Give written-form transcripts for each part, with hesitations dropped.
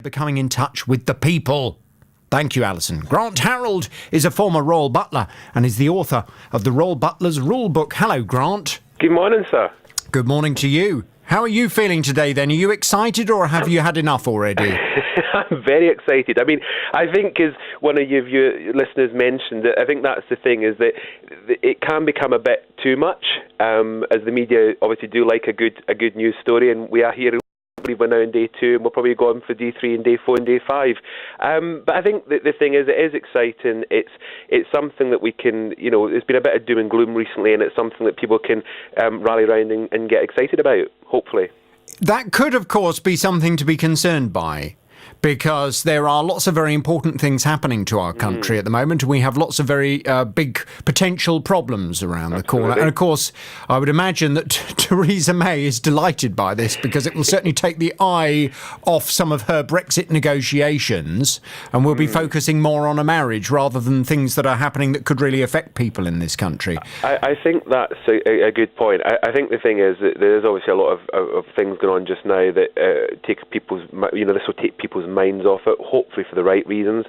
Becoming in touch with the people. Thank you, Alison. Grant Harold is a former Royal Butler and is the author of the Royal Butler's Rule Book. Hello, Grant. Good morning, sir. Good morning to you. How are you feeling today, then? Are you excited or have you had enough already? I'm very excited. I mean, I think, as one of your listeners mentioned, I think that's the thing, is that it can become a bit too much, as the media obviously do like a good news story, and we are here. We're now in day 2, and we'll probably go on for day 3 and day 4 and day 5. But I think the thing is, it is exciting. It's something that we can, there's been a bit of doom and gloom recently, and it's something that people can rally around and get excited about, hopefully. That could, of course, be something to be concerned by, because there are lots of very important things happening to our country at the moment. We have lots of very big potential problems around the corner. And of course, I would imagine that Theresa May is delighted by this, because it will certainly take the eye off some of her Brexit negotiations, and we'll be focusing more on a marriage rather than things that are happening that could really affect people in this country. I think that's a good point. I think the thing is that there's obviously a lot of things going on just now that take people's, this will take people's minds off it, hopefully for the right reasons.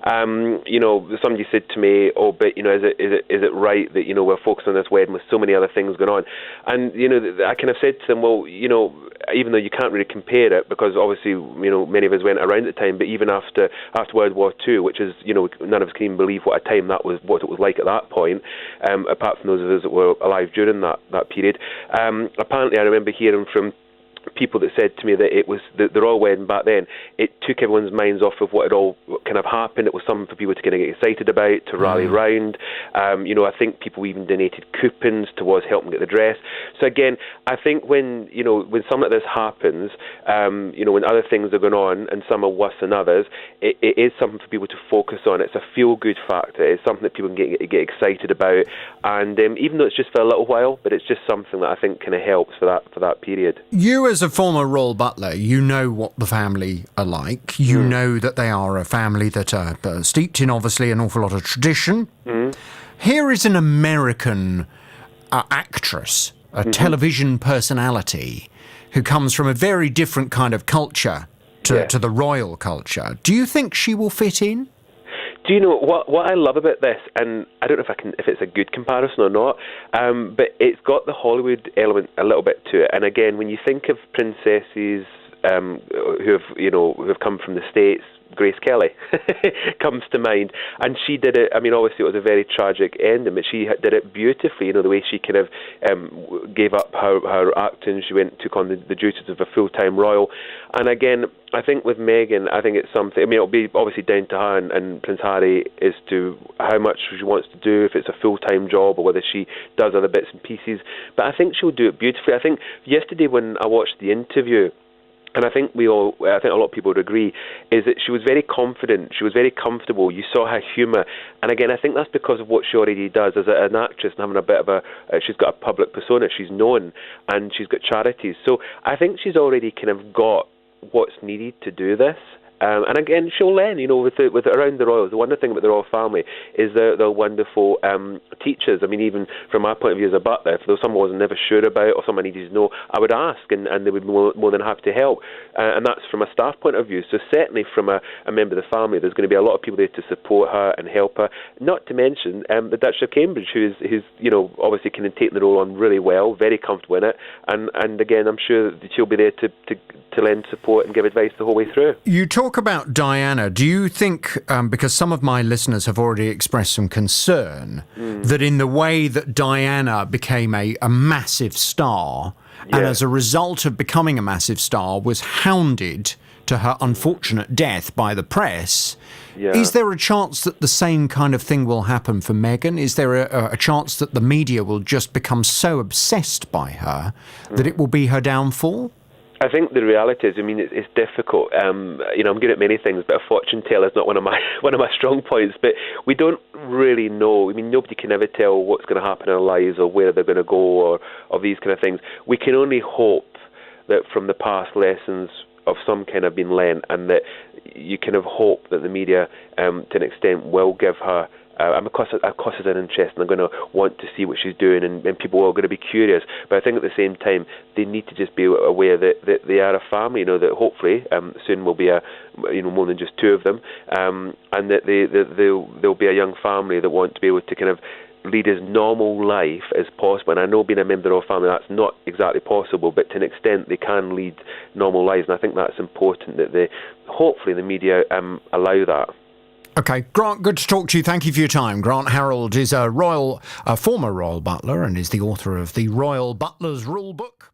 Somebody said to me, but is it right that we're focused on this wedding with so many other things going on? And I kind of said to them, well, even though you can't really compare it, because obviously many of us went around at the time, but even after World War II, which is none of us can even believe what a time that was, what it was like at that point, apart from those of us that were alive during that period. Apparently, I remember hearing from people that said to me that it was the royal wedding back then, it took everyone's minds off of what had all kind of happened. It was something for people to kind of get excited about, to rally round. I think people even donated coupons towards helping get the dress. So again, I think when something like this happens, when other things are going on and some are worse than others, it is something for people to focus on. It's a feel-good factor. It's something that people can get excited about. And even though it's just for a little while, but it's just something that I think kind of helps for that period. You, as a former Royal Butler, you know what the family are like. You know that they are a family that are steeped in, obviously, an awful lot of tradition. Here is an American actress, a television personality, who comes from a very different kind of culture to the royal culture. Do you think she will fit in? Do you know what I love about this? And I don't know if it's a good comparison or not, but it's got the Hollywood element a little bit to it. And again, when you think of princesses who have come from the States, Grace Kelly comes to mind, and she did it. I mean, obviously it was a very tragic ending, but she did it beautifully. The way she kind of gave up her acting, she took on the duties of a full-time royal. And again, I think with Meghan, I think it's something. I mean, it'll be obviously down to her and Prince Harry as to how much she wants to do, if it's a full-time job or whether she does other bits and pieces. But I think she'll do it beautifully. I think yesterday when I watched the interview, and I think a lot of people would agree, is that she was very confident, she was very comfortable, you saw her humour. And again, I think that's because of what she already does as an actress, and having a bit of she's got a public persona, she's known, and she's got charities. So I think she's already kind of got what's needed to do this. And again, she'll learn, with around the royals. The wonderful thing about the royal family is they're wonderful teachers. I mean, even from my point of view as a butler, if there was someone I was never sure about or someone I needed to know, I would ask, and they would be more than happy to help. And that's from a staff point of view. So certainly from a member of the family, there's going to be a lot of people there to support her and help her. Not to mention the Duchess of Cambridge, who's obviously can take the role on really well, very comfortable in it. And again, I'm sure that she'll be there to lend support and give advice the whole way through. You talk about Diana. Do you think, because some of my listeners have already expressed some concern, that in the way that Diana became a massive star, and as a result of becoming a massive star was hounded to her unfortunate death by the press, is there a chance that the same kind of thing will happen for Meghan? Is there a chance that the media will just become so obsessed by her that it will be her downfall? I think the reality is, it's difficult. I'm good at many things, but a fortune teller is not one of my strong points. But we don't really know. Nobody can ever tell what's going to happen in our lives or where they're going to go or these kind of things. We can only hope that from the past lessons of some kind have been learned, and that you kind of hope that the media, to an extent, will give her of course it's an interest, and they're going to want to see what she's doing, and people are going to be curious. But I think at the same time, they need to just be aware that they are a family. That hopefully soon will be more than just two of them, and that they'll be a young family that want to be able to kind of lead as normal life as possible. And I know being a member of a family, that's not exactly possible, but to an extent they can lead normal lives, and I think that's important that hopefully the media allow that. Okay, Grant, good to talk to you. Thank you for your time. Grant Harold is a former royal butler and is the author of the Royal Butler's Rule Book.